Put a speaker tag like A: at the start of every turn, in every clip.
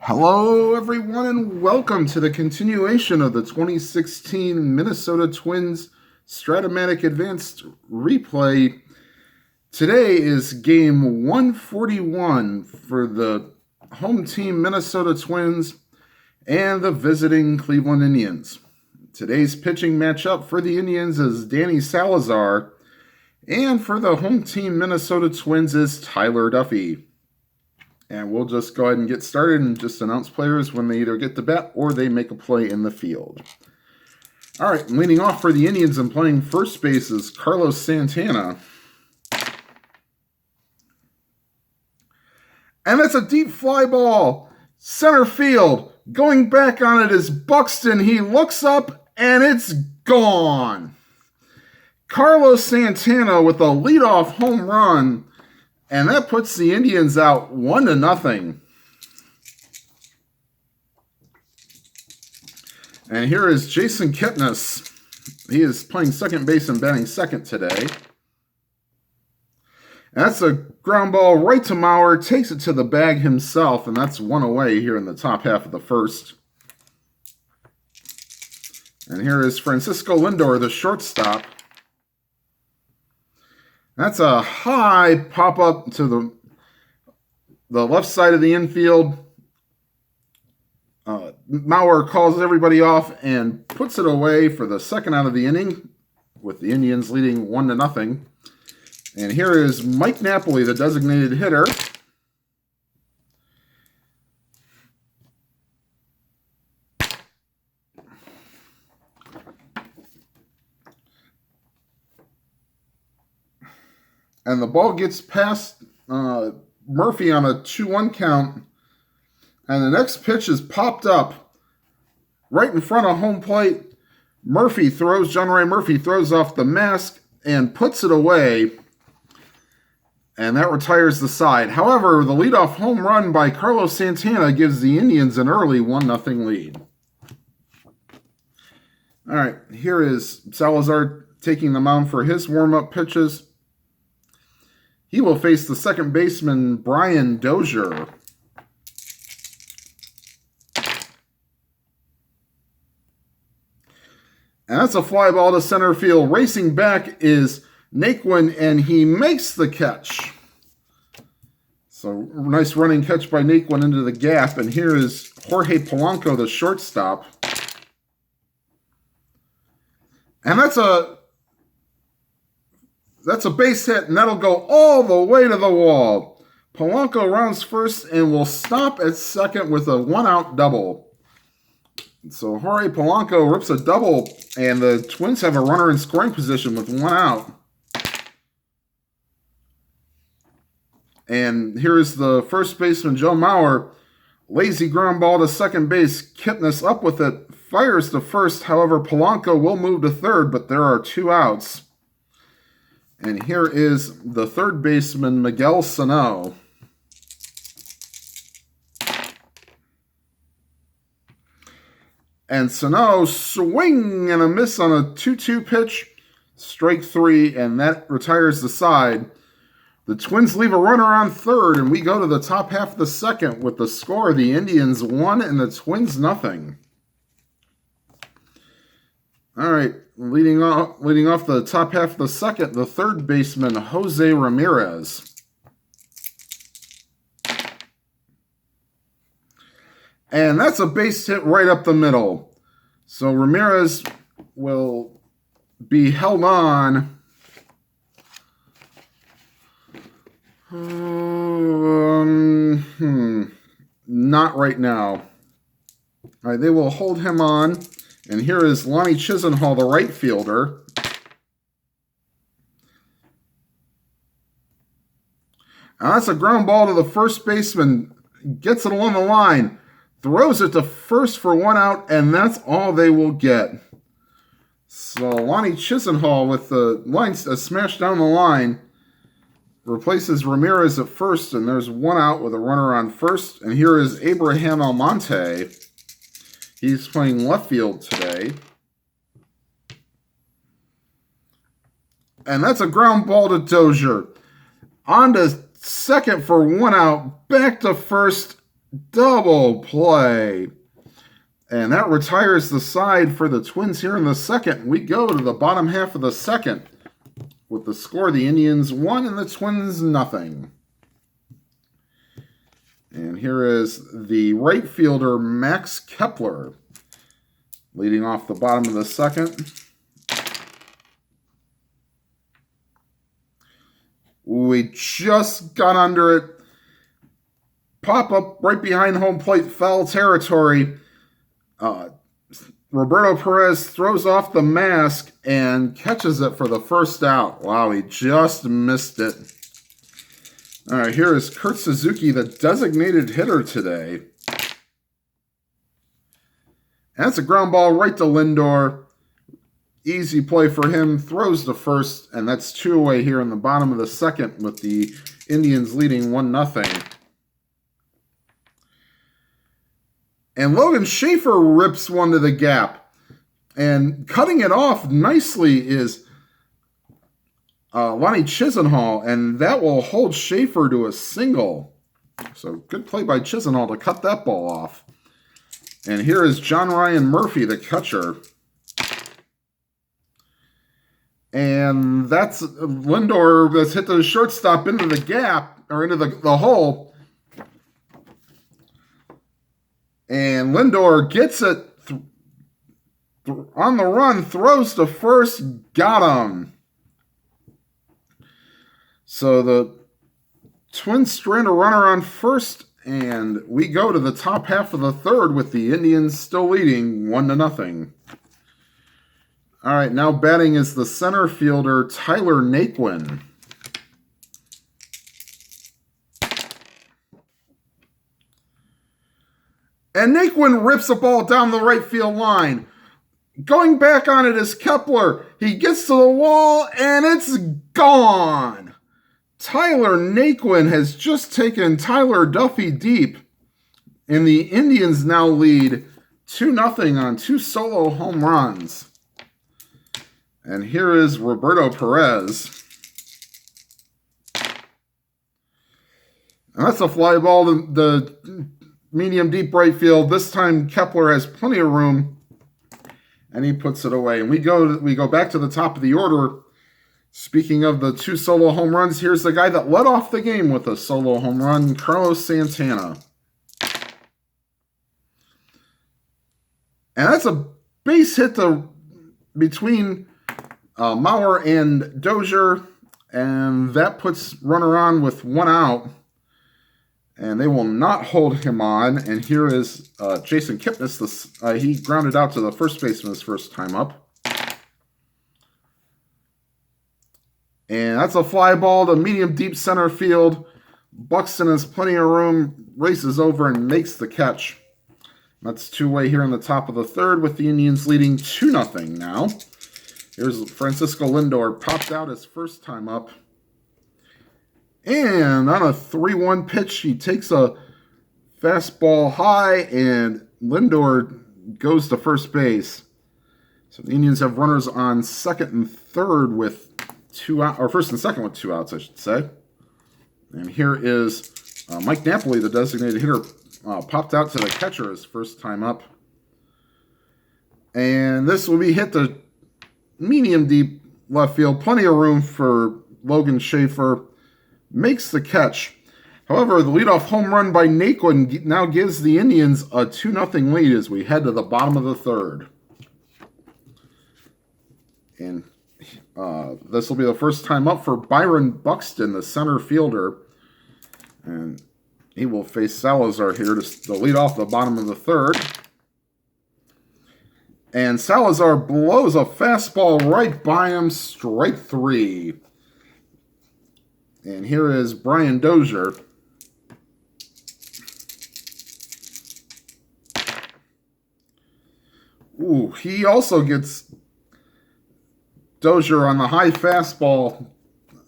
A: Hello, everyone, and welcome to the continuation of the 2016 Minnesota Twins Stratomatic Advanced Replay. Today is game 141 for the home team Minnesota Twins and the visiting Cleveland Indians. Today's pitching matchup for the Indians is Danny Salazar, and for the home team Minnesota Twins is Tyler Duffey. And we'll just go ahead and get started and just announce players when they either get the bat or they make a play in the field. All right, leading off for the Indians and playing first base is Carlos Santana. And that's a deep fly ball. Center field. Going back on it is Buxton. He looks up and it's gone. Carlos Santana with a leadoff home run. And that puts the Indians out 1-0. And here is Jason Kipnis. He is playing second base and batting second today. And that's a ground ball right to Mauer. Takes it to the bag himself, and that's one away here in the top half of the first. And here is Francisco Lindor, the shortstop. That's a high pop-up to the left side of the infield. Mauer calls everybody off and puts it away for the second out of the inning, with the Indians leading 1-0. And here is Mike Napoli, the designated hitter. And the ball gets past Murphy on a 2-1 count. And the next pitch is popped up right in front of home plate. John Ray Murphy throws off the mask and puts it away. And that retires the side. However, the leadoff home run by Carlos Santana gives the Indians an early 1-0 lead. All right, here is Salazar taking the mound for his warm-up pitches. He will face the second baseman, Brian Dozier. And that's a fly ball to center field. Racing back is Naquin, and he makes the catch. So, nice running catch by Naquin into the gap. And here is Jorge Polanco, the shortstop. And that's a base hit, and that'll go all the way to the wall. Polanco rounds first and will stop at second with a one-out double. So Jorge Polanco rips a double, and the Twins have a runner in scoring position with one out. And here's the first baseman, Joe Mauer. Lazy ground ball to second base. Kipnis up with it, fires to first. However, Polanco will move to third, but there are two outs. And here is the third baseman, Miguel Sano. And Sano swing and a miss on a 2-2 pitch. Strike three, and that retires the side. The Twins leave a runner on third, and we go to the top half of the second with the score. The Indians 1 and the Twins 0. All right. Leading off the top half of the second, the third baseman, Jose Ramirez. And that's a base hit right up the middle. So Ramirez will be held on. Not right now. All right, they will hold him on. And here is Lonnie Chisenhall, the right fielder. And that's a ground ball to the first baseman. Gets it along the line. Throws it to first for one out, and that's all they will get. So Lonnie Chisenhall with the line smashed down the line replaces Ramirez at first, and there's one out with a runner on first. And here is Abraham Almonte. He's playing left field today. And that's a ground ball to Dozier. On to second for one out. Back to first. Double play. And that retires the side for the Twins here in the second. We go to the bottom half of the second with the score: the Indians 1 and the Twins nothing. And here is the right fielder, Max Kepler, leading off the bottom of the second. We just got under it. Pop up right behind home plate, foul territory. Roberto Perez throws off the mask and catches it for the first out. Wow, he just missed it. All right, here is Kurt Suzuki, the designated hitter today. And that's a ground ball right to Lindor. Easy play for him. Throws to first, and that's 2 away here in the bottom of the second with the Indians leading 1-0. And Logan Schaefer rips one to the gap. And cutting it off nicely is Lonnie Chisenhall, and that will hold Schaefer to a single. So good play by Chisenhall to cut that ball off. And here is John Ryan Murphy, the catcher. And that's Lindor that's hit the shortstop into the gap, or into the hole. And Lindor gets it on the run, throws to first, got him. So the Twins strand a runner on first, and we go to the top half of the third with the Indians still leading 1-0. All right, now batting is the center fielder, Tyler Naquin. And Naquin rips a ball down the right field line. Going back on it is Kepler. He gets to the wall, and it's gone. Tyler Naquin has just taken Tyler Duffey deep. And the Indians now lead 2-0 on 2 solo home runs. And here is Roberto Perez. And that's a fly ball to the medium deep right field. This time Kepler has plenty of room, and he puts it away. And we go back to the top of the order. Speaking of the 2 solo home runs, here's the guy that led off the game with a solo home run, Carlos Santana. And that's a base hit between Mauer and Dozier, and that puts runner on with 1 out. And they will not hold him on. And here is Jason Kipnis. He grounded out to the first baseman his first time up. And that's a fly ball to medium deep center field. Buxton has plenty of room, races over and makes the catch. That's 2 away here in the top of the third with the Indians leading 2-0 now. Here's Francisco Lindor, popped out his first time up. And on a 3-1 pitch, he takes a fastball high, and Lindor goes to first base. So the Indians have runners on second and third with 2 out, or first and second with 2 outs, I should say. And here is Mike Napoli, the designated hitter, popped out to the catcher his first time up. And this will be hit to medium deep left field. Plenty of room for Logan Schaefer. Makes the catch. However, the leadoff home run by Naquin now gives the Indians a 2-0 lead as we head to the bottom of the third. And this will be the first time up for Byron Buxton, the center fielder. And he will face Salazar here to lead off the bottom of the third. And Salazar blows a fastball right by him, strike 3. And here is Brian Dozier. Ooh, he also gets Dozier on the high fastball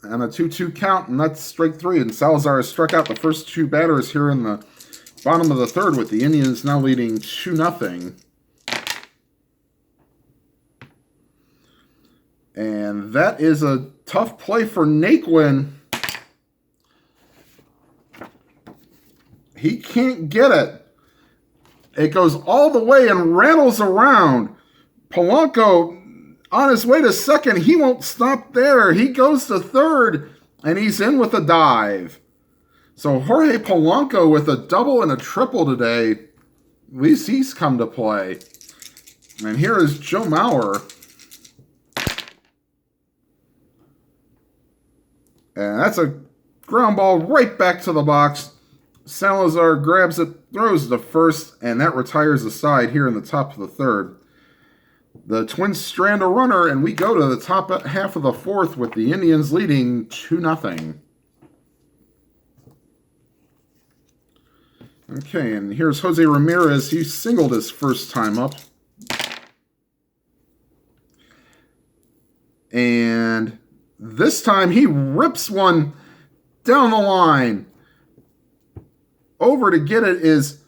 A: and a 2-2 count, and that's strike 3. And Salazar has struck out the first 2 batters here in the bottom of the third with the Indians now leading 2-0. And that is a tough play for Naquin. He can't get it. It goes all the way and rattles around. Polanco on his way to second. He won't stop there. He goes to third, and he's in with a dive. So Jorge Polanco with a double and a triple today. At least he's come to play. And here is Joe Mauer. And that's a ground ball right back to the box. Salazar grabs it, throws the first, and that retires the side here in the top of the third. The Twins strand a runner, and we go to the top half of the fourth with the Indians leading 2-0. Okay, and here's Jose Ramirez. He singled his first time up. And this time he rips one down the line. Over to get it is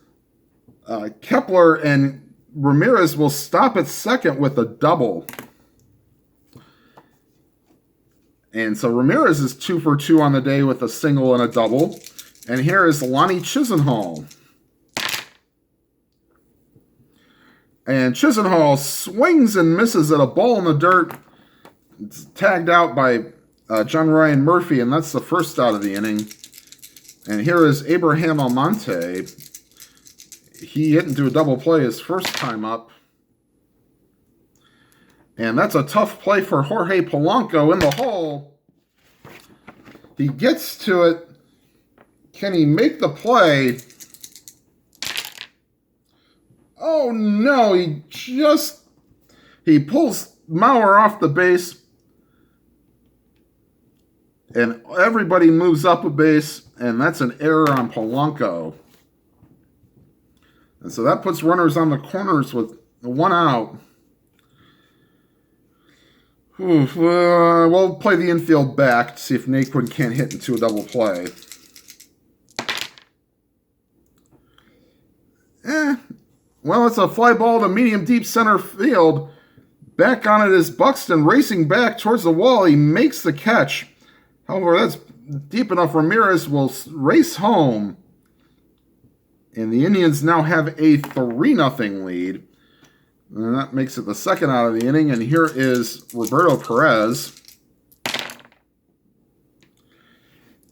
A: Kepler, and Ramirez will stop at second with a double. And so Ramirez is 2 for 2 on the day with a single and a double. And here is Lonnie Chisenhall. And Chisenhall swings and misses at a ball in the dirt. It's tagged out by John Ryan Murphy, and that's the first out of the inning. And here is Abraham Almonte. He didn't do a double play his first time up. And that's a tough play for Jorge Polanco in the hole. He gets to it. Can he make the play? Oh no, he pulls Mauer off the base. And everybody moves up a base, and that's an error on Polanco. And so that puts runners on the corners with 1 out. We'll play the infield back to see if Naquin can't hit into a double play. Well, it's a fly ball to medium deep center field. Back on it is Buxton racing back towards the wall. He makes the catch. However, that's deep enough. Ramirez will race home. And the Indians now have a 3-0 lead. And that makes it the second out of the inning. And here is Roberto Perez.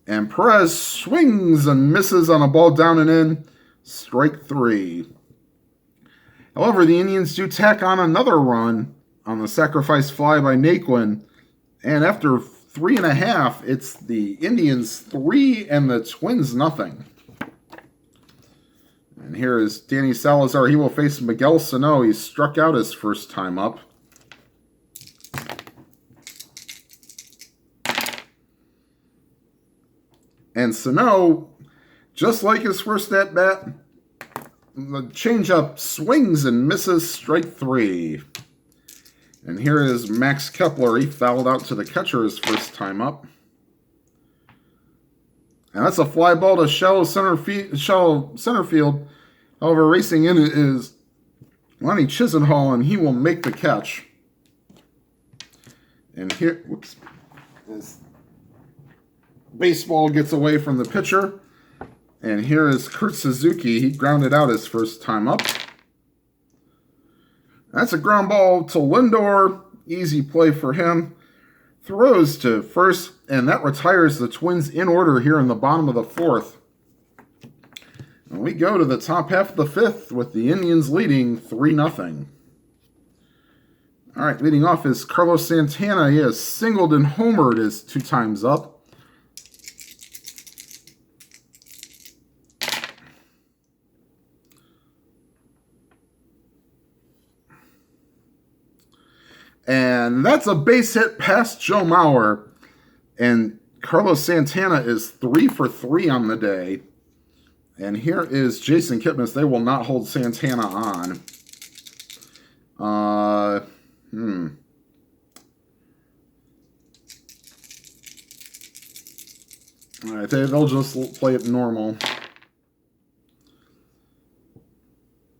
A: And Perez swings and misses on a ball down and in. Strike 3. However, the Indians do tack on another run on the sacrifice fly by Naquin. And after 3.5, it's the Indians 3 and the Twins 0. And here is Danny Salazar. He will face Miguel Sano. He struck out his first time up. And Sano, just like his first at-bat, the changeup swings and misses, strike 3. And here is Max Kepler. He fouled out to the catcher his first time up. And that's a fly ball to shallow center field. However, racing in is Lonnie Chisenhall, and he will make the catch. And here, this baseball gets away from the pitcher. And here is Kurt Suzuki. He grounded out his first time up. That's a ground ball to Lindor. Easy play for him. Throws to first, and that retires the Twins in order here in the bottom of the fourth. And we go to the top half of the fifth with the Indians leading 3-0. All right, leading off is Carlos Santana. He has singled and homered his 2 times up. And that's a base hit past Joe Mauer. And Carlos Santana is 3 for 3 on the day. And here is Jason Kipnis. They will not hold Santana on. All right, they'll just play it normal.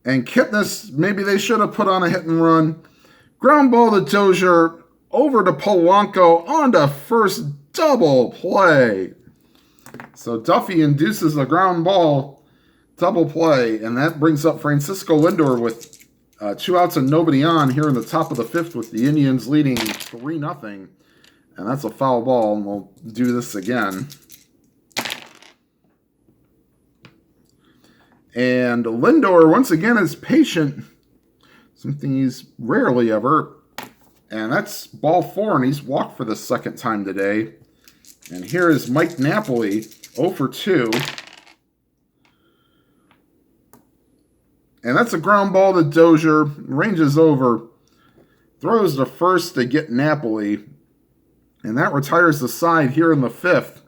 A: And Kipnis, maybe they should have put on a hit and run. Ground ball to Dozier, over to Polanco, on to first, double play. So Duffey induces a ground ball double play, and that brings up Francisco Lindor with 2 outs and nobody on here in the top of the 5th with the Indians leading 3-0. And that's a foul ball, and we'll do this again. And Lindor, once again, is patient. Something he's rarely ever. And that's ball 4, and he's walked for the 2nd time today. And here is Mike Napoli, 0 for 2. And that's a ground ball to Dozier. Ranges over. Throws to first to get Napoli. And that retires the side here in the 5th.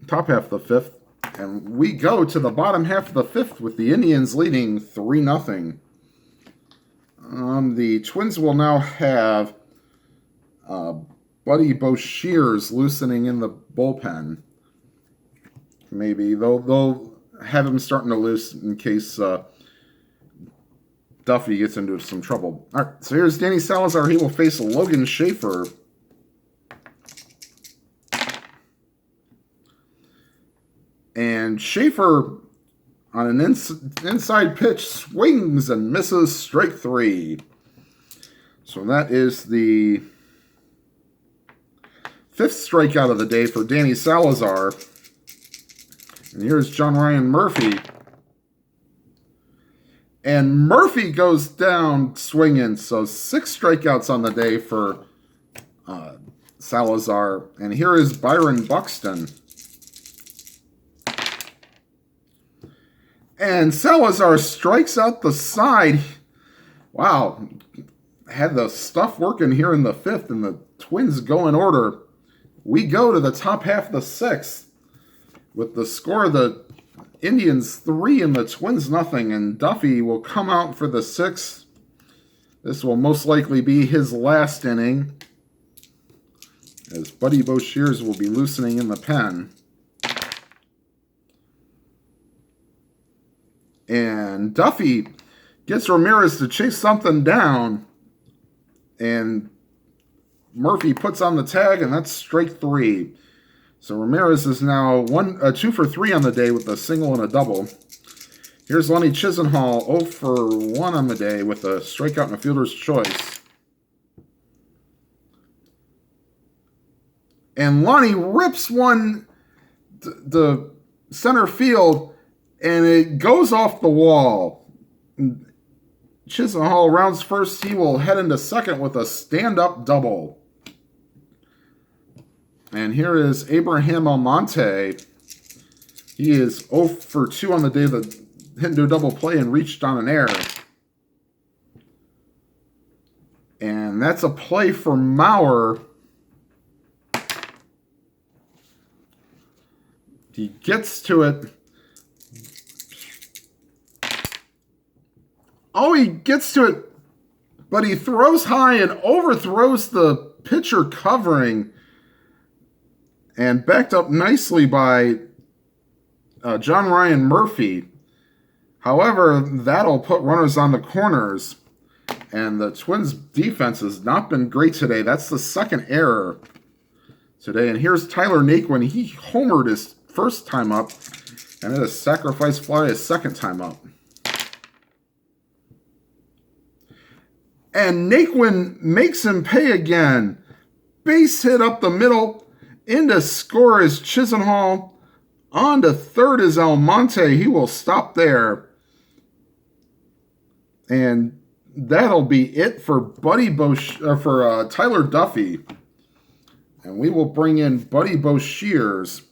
A: Top half of the 5th. And we go to the bottom half of the 5th with the Indians leading 3-0. The Twins will now have Buddy Boshears loosening in the bullpen. Maybe they'll have him starting to loose in case Duffey gets into some trouble. All right, so here's Danny Salazar. He will face Logan Schaefer. And Schaefer, on an inside pitch, swings and misses strike 3. So that is the 5th strikeout of the day for Danny Salazar. And here's John Ryan Murphy. And Murphy goes down swinging. So 6 strikeouts on the day for Salazar. And here is Byron Buxton. And Salazar strikes out the side. Wow. Had the stuff working here in the 5th, and the Twins go in order. We go to the top half of the 6th with the score of the Indians 3 and the Twins 0. And Duffey will come out for the 6th. This will most likely be his last inning, as Buddy Boshears will be loosening in the pen. And Duffey gets Ramirez to chase something down. And Murphy puts on the tag, and that's strike 3. So Ramirez is now 2 for 3 on the day with a single and a double. Here's Lonnie Chisenhall, 0 for 1 on the day with a strikeout and a fielder's choice. And Lonnie rips one to center field, and it goes off the wall. Chisenhall rounds first. He will head into second with a stand-up double. And here is Abraham Almonte. He is 0 for 2 on the day that hit into a double play and reached on an error. And that's a play for Mauer. He gets to it. Oh, he gets to it, but he throws high and overthrows the pitcher covering, and backed up nicely by John Ryan Murphy. However, that'll put runners on the corners, and the Twins' defense has not been great today. That's the 2nd error today. And here's Tyler Naquin. He homered his first time up, and hit a sacrifice fly his 2nd time up. And Naquin makes him pay again. Base hit up the middle. In to score is Chisenhall. On to third is Almonte. He will stop there. And that'll be it for Tyler Duffey. And we will bring in Buddy Boshears.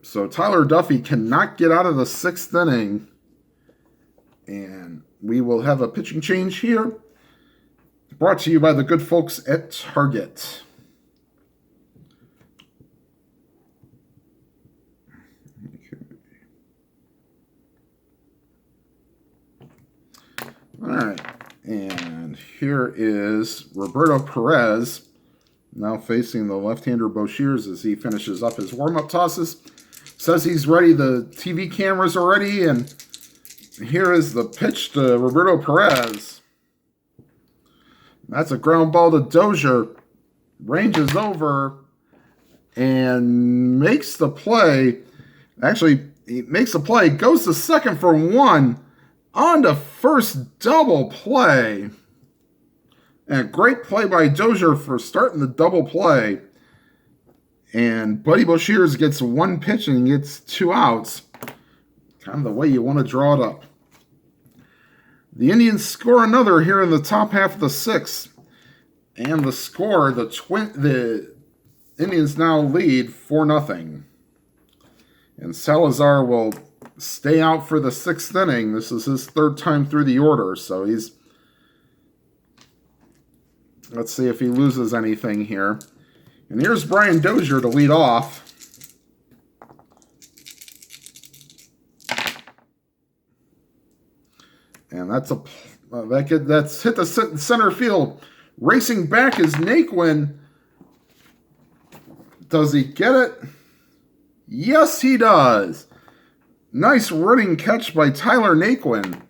A: So Tyler Duffey cannot get out of the 6th inning. And we will have a pitching change here. Brought to you by the good folks at Target. All right. And here is Roberto Perez, now facing the left-hander Boshears as he finishes up his warm-up tosses. Says he's ready. The TV cameras are ready. And here is the pitch to Roberto Perez. That's a ground ball to Dozier. Ranges over. and makes the play. Actually, he makes the play, goes to second for one, on to first double play. And a great play by Dozier for starting the double play. And Buddy Boshears gets one pitch and gets 2 outs. Kind of the way you want to draw it up. The Indians score another here in the top half of the 6th. And the score, the Indians now lead 4-0. And Salazar will stay out for the 6th inning. This is his 3rd time through the order, so he's... Let's see if he loses anything here. And here's Brian Dozier to lead off. And that's hit the center field. Racing back is Naquin. Does he get it? Yes, he does. Nice running catch by Tyler Naquin.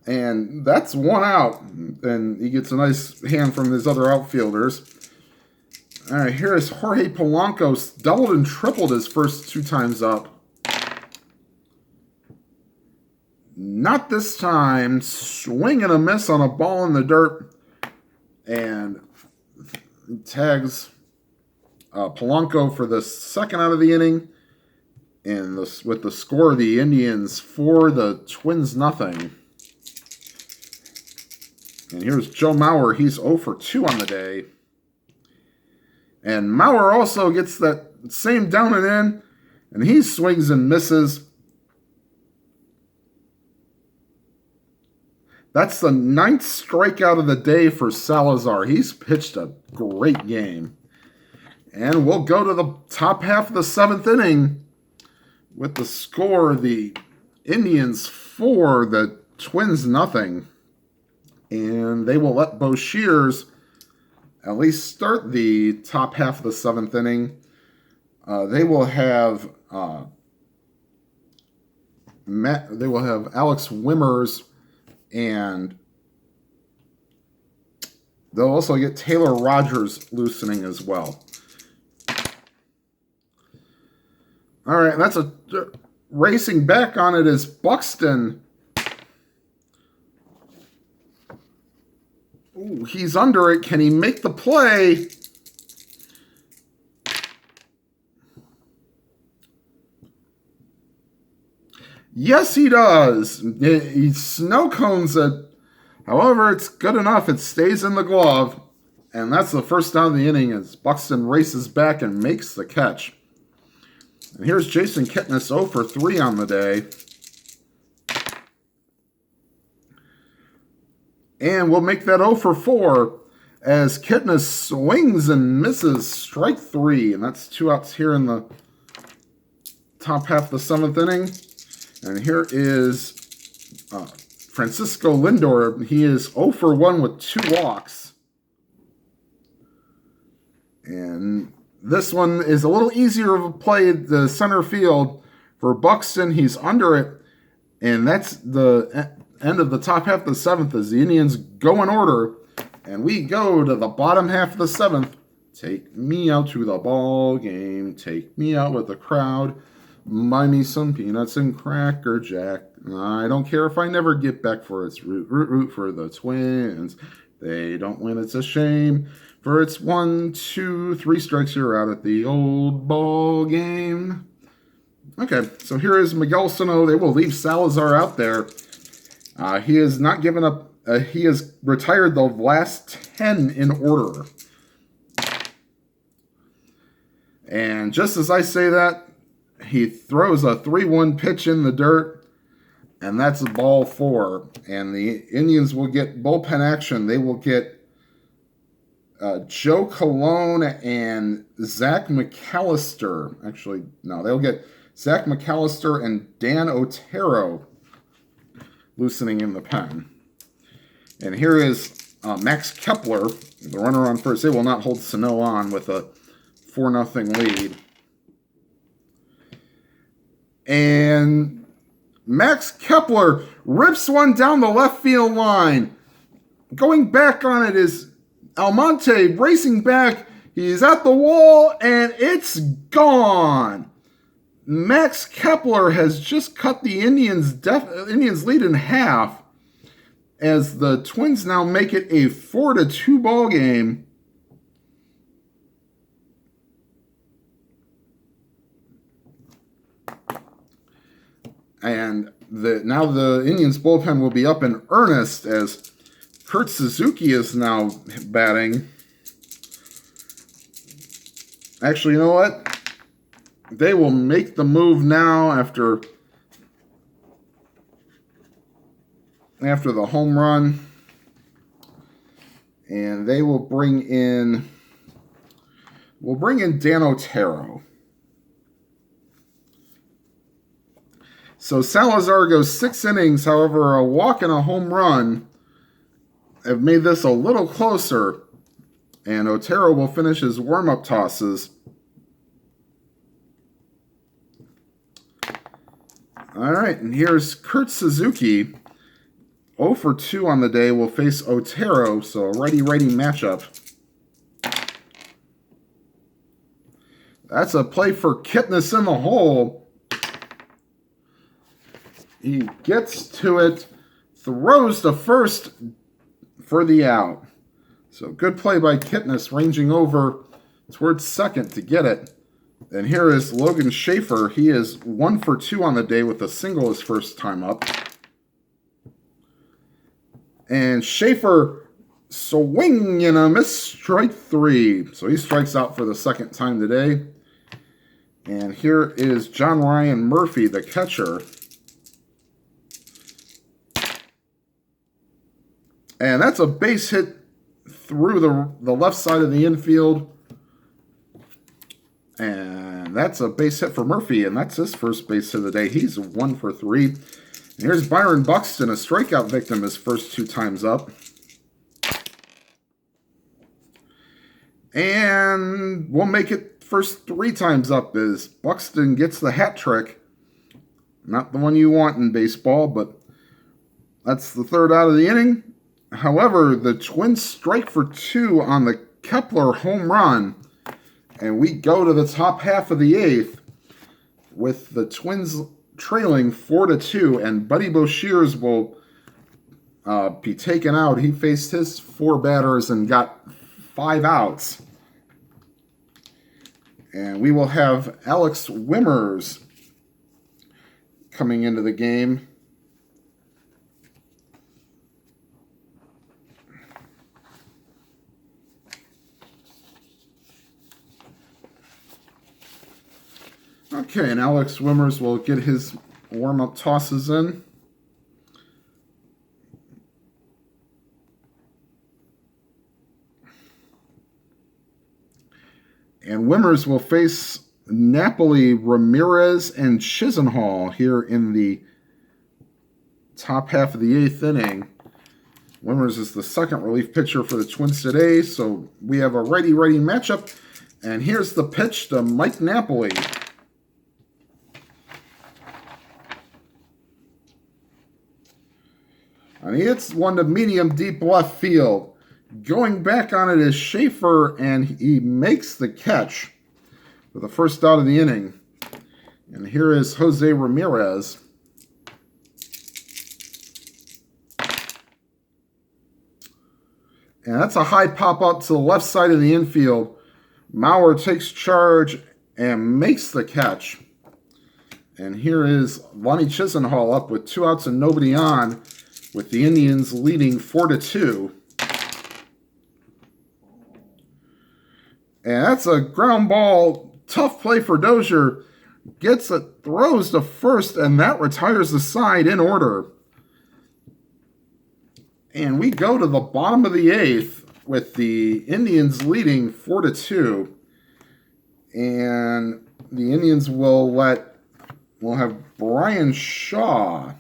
A: And that's 1 out. And he gets a nice hand from his other outfielders. All right, here is Jorge Polanco. Doubled and tripled his first 2 times up. Not this time. Swing and a miss on a ball in the dirt. And tags Polanco for the 2nd out of the inning. And with the score, the Indians 4, the Twins 0. And here's Joe Mauer. He's 0 for 2 on the day. And Mauer also gets that same down and in. And he swings and misses. That's the 9th strikeout of the day for Salazar. He's pitched a great game. And we'll go to the top half of the 7th inning with the score, the Indians 4, the Twins 0. And they will let Boshears at least start the top half of the 7th inning. They will have Alex Wimmers, and they'll also get Taylor Rogers loosening as well. All right, that's a racing back on it is Buxton. Ooh, he's under it. Can he make the play? Yes, he does. He snow cones it. However, it's good enough. It stays in the glove. And that's the first down of the inning as Buxton races back and makes the catch. And here's Jason Kipnis 0 for 3 on the day. And we'll make that 0 for 4 as Kipnis swings and misses strike 3. And that's 2 outs here in the top half of the 7th inning. And here is Francisco Lindor. He is 0 for 1 with 2 walks. And this one is a little easier of a play at the center field for Buxton. He's under it. And that's the end of the top half of the 7th as the Indians go in order. And we go to the bottom half of the 7th. Take me out to the ball game. Take me out with the crowd. Buy me some peanuts and Cracker Jack. I don't care if I never get back, for it's root for the Twins. They don't win, it's a shame. For it's 1, 2, 3 strikes, you're out at the old ball game. Okay, so here is Miguel Sano. They will leave Salazar out there. He has not given up. He has retired the last 10 in order. And just as I say that, he throws a 3-1 pitch in the dirt, and that's ball 4. And the Indians will get bullpen action. They will get Joe Colon and Zach McAllister. Actually, no, they'll get Zach McAllister and Dan Otero loosening in the pen. And here is Max Kepler, the runner on first. They will not hold Sano on with a 4-0 lead. And Max Kepler rips one down the left field line. Going back on it is Almonte racing back. He's at the wall, and it's gone. Max Kepler has just cut the Indians' lead in half, as the Twins now make it a 4-2 ball game. And now the Indians bullpen will be up in earnest as Kurt Suzuki is now batting. Actually, you know what? They will make the move now after the home run. And they will bring in Dan Otero. So Salazar goes 6 innings, however, a walk and a home run have made this a little closer. And Otero will finish his warm-up tosses. All right, and here's Kurt Suzuki. 0 for 2 on the day will face Otero, so a righty-righty matchup. That's a play for Kipnis in the hole. He gets to it, throws to first for the out. So good play by Kipnis, ranging over towards second to get it. And here is Logan Schaefer. He is 1 for 2 on the day with a single his first time up. And Schaefer swing and a miss, strike 3. So he strikes out for the second time today. And here is John Ryan Murphy, the catcher. And that's a base hit through the left side of the infield. And that's a base hit for Murphy, and that's his first base of the day. He's 1 for 3. And here's Byron Buxton, a strikeout victim his first 2 times up. And we'll make it first 3 times up as Buxton gets the hat trick. Not the one you want in baseball, but that's the third out of the inning. However, the Twins strike for 2 on the Kepler home run. And we go to the top half of the 8th with the Twins trailing 4-2. And Buddy Boshears will be taken out. He faced his 4 batters and got 5 outs. And we will have Alex Wimmers coming into the game. Okay, and Alex Wimmers will get his warm-up tosses in. And Wimmers will face Napoli, Ramirez, and Chisenhall here in the top half of the 8th inning. Wimmers is the second relief pitcher for the Twins today, so we have a righty-righty matchup. And here's the pitch to Mike Napoli. And he hits one to medium deep left field. Going back on it is Schaefer, and he makes the catch for the first out of the inning. And here is Jose Ramirez. And that's a high pop up to the left side of the infield. Maurer takes charge and makes the catch. And here is Lonnie Chisenhall up with 2 outs and nobody on, with the Indians leading 4-2. And that's a ground ball. Tough play for Dozier. Gets it, throws to first, and that retires the side in order. And we go to the bottom of the 8th with the Indians leading 4-2. And the Indians will have Brian Shaw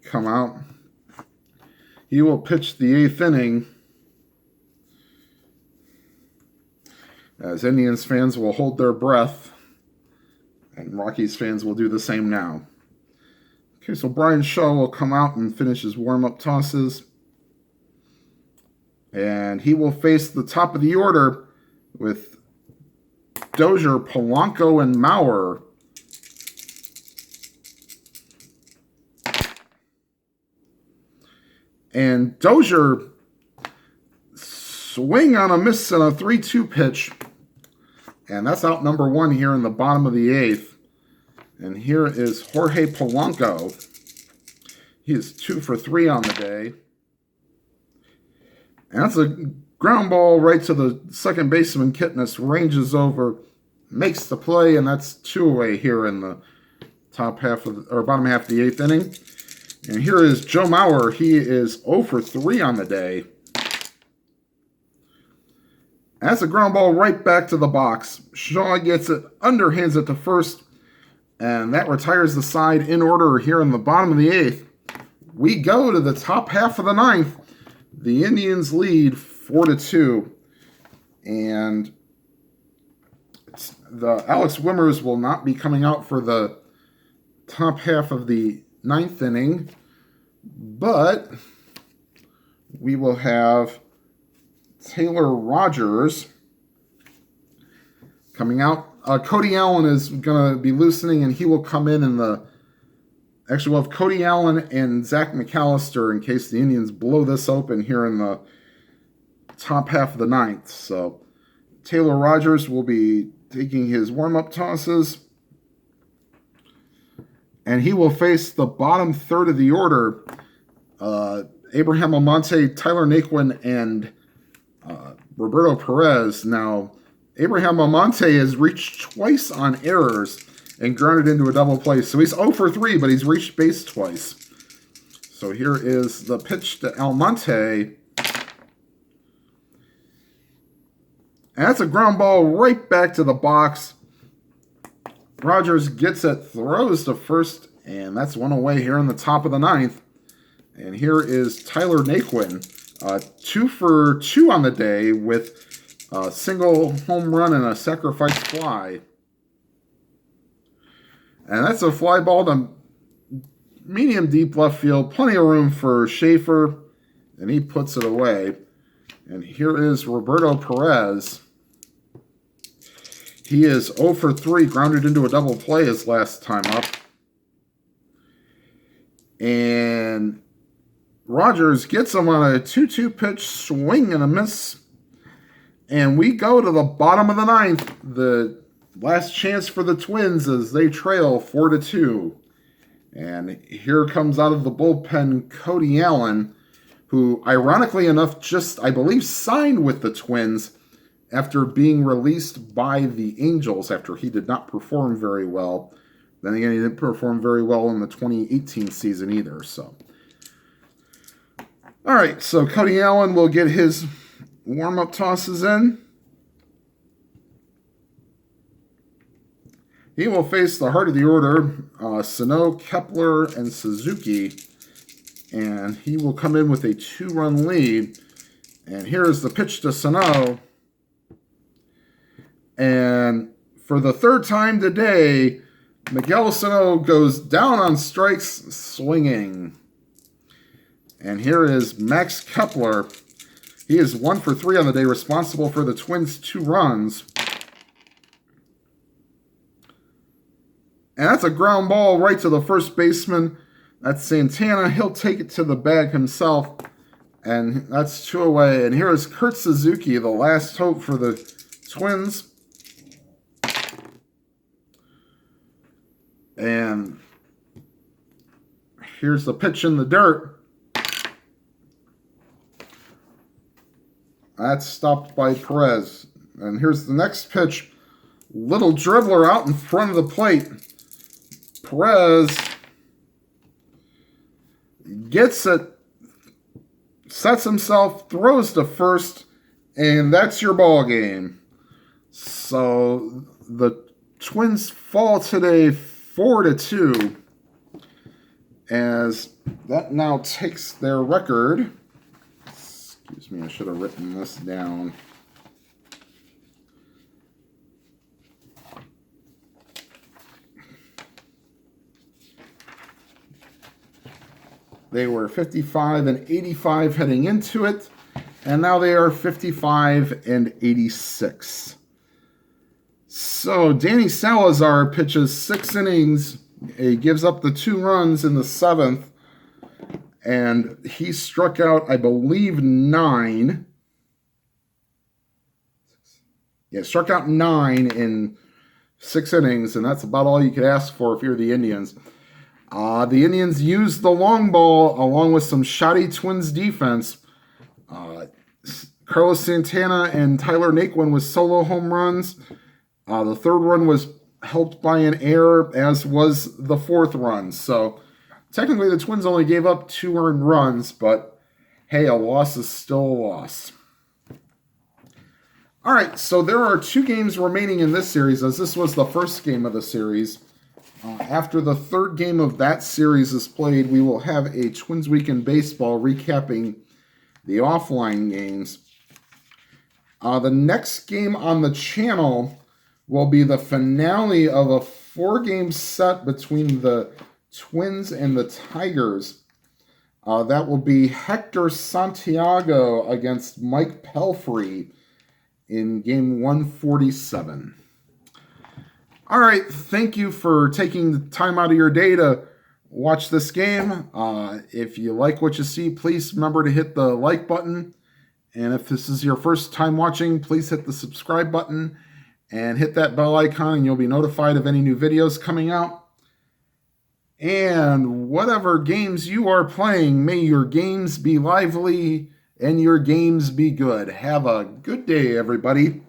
A: come out. He will pitch the 8th inning, as Indians fans will hold their breath, and Rockies fans will do the same now. Okay, so Brian Shaw will come out and finish his warm-up tosses. And he will face the top of the order with Dozier, Polanco, and Maurer. And Dozier swing on a miss on a 3-2 pitch. And that's out number 1 here in the bottom of the 8th. And here is Jorge Polanco. He is 2 for 3 on the day. And that's a ground ball right to the second baseman. Kitness ranges over, makes the play, and that's 2 away here in the bottom half of the 8th inning. And here is Joe Mauer. He is 0 for 3 on the day. That's a ground ball right back to the box. Shaw gets it, underhands it to first, and that retires the side in order here in the bottom of the 8th. We go to the top half of the 9th. The Indians lead 4-2, and the Alex Wimmers will not be coming out for the top half of the 9th inning, but we will have Taylor Rogers coming out. Cody Allen is going to be loosening, and he will come in the... Actually, we'll have Cody Allen and Zach McAllister in case the Indians blow this open here in the top half of the 9th. So Taylor Rogers will be taking his warm-up tosses, and he will face the bottom third of the order, Abraham Almonte, Tyler Naquin, and Roberto Perez. Now, Abraham Almonte has reached twice on errors and grounded into a double play. So he's 0 for 3, but he's reached base twice. So here is the pitch to Almonte. And that's a ground ball right back to the box. Rogers gets it, throws to first, and that's 1 away here in the top of the 9th. And here is Tyler Naquin, 2 for 2 on the day with a single home run and a sacrifice fly. And that's a fly ball to medium deep left field. Plenty of room for Schaefer, and he puts it away. And here is Roberto Perez. He is 0 for 3, grounded into a double play his last time up. And Rogers gets him on a 2-2 pitch, swing and a miss. And we go to the bottom of the 9th. The last chance for the Twins as they trail 4-2. And here comes out of the bullpen Cody Allen, who ironically enough just, I believe, signed with the Twins after being released by the Angels after he did not perform very well. Then again, he didn't perform very well in the 2018 season either. So, all right, so Cody Allen will get his warm-up tosses in. He will face the heart of the order, Sano, Kepler, and Suzuki. And he will come in with a 2-run lead. And here's the pitch to Sano. And for the 3rd time today, Miguel Sano goes down on strikes swinging. And here is Max Kepler. He is 1 for 3 on the day, responsible for the Twins' 2 runs. And that's a ground ball right to the first baseman. That's Santana. He'll take it to the bag himself. And that's 2 away. And here is Kurt Suzuki, the last hope for the Twins. And here's the pitch in the dirt. That's stopped by Perez. And here's the next pitch. Little dribbler out in front of the plate. Perez gets it, sets himself, throws to first, and that's your ball game. So the Twins fall today 4-2, as that now takes their record. Excuse me, I should have written this down. They were 55 and 85 heading into it, And now they are 55-86. So Danny Salazar pitches 6 innings. He gives up the 2 runs in the 7th. And he struck out, I believe, 9. Yeah, struck out 9 in 6 innings, and that's about all you could ask for if you're the Indians. The Indians used the long ball along with some shoddy Twins defense. Carlos Santana and Tyler Naquin with solo home runs. The 3rd run was helped by an error, as was the 4th run. So technically the Twins only gave up 2 earned runs, but hey, a loss is still a loss. All right, so there are 2 games remaining in this series, as this was the first game of the series. After the 3rd game of that series is played, we will have a Twins Week in Baseball recapping the offline games. The next game on the channel will be the finale of a 4-game set between the Twins and the Tigers. That will be Hector Santiago against Mike Pelfrey in game 147. All right, thank you for taking the time out of your day to watch this game. If you like what you see, please remember to hit the like button. And if this is your first time watching, please hit the subscribe button and hit that bell icon, and you'll be notified of any new videos coming out. And whatever games you are playing, may your games be lively and your games be good. Have a good day, everybody.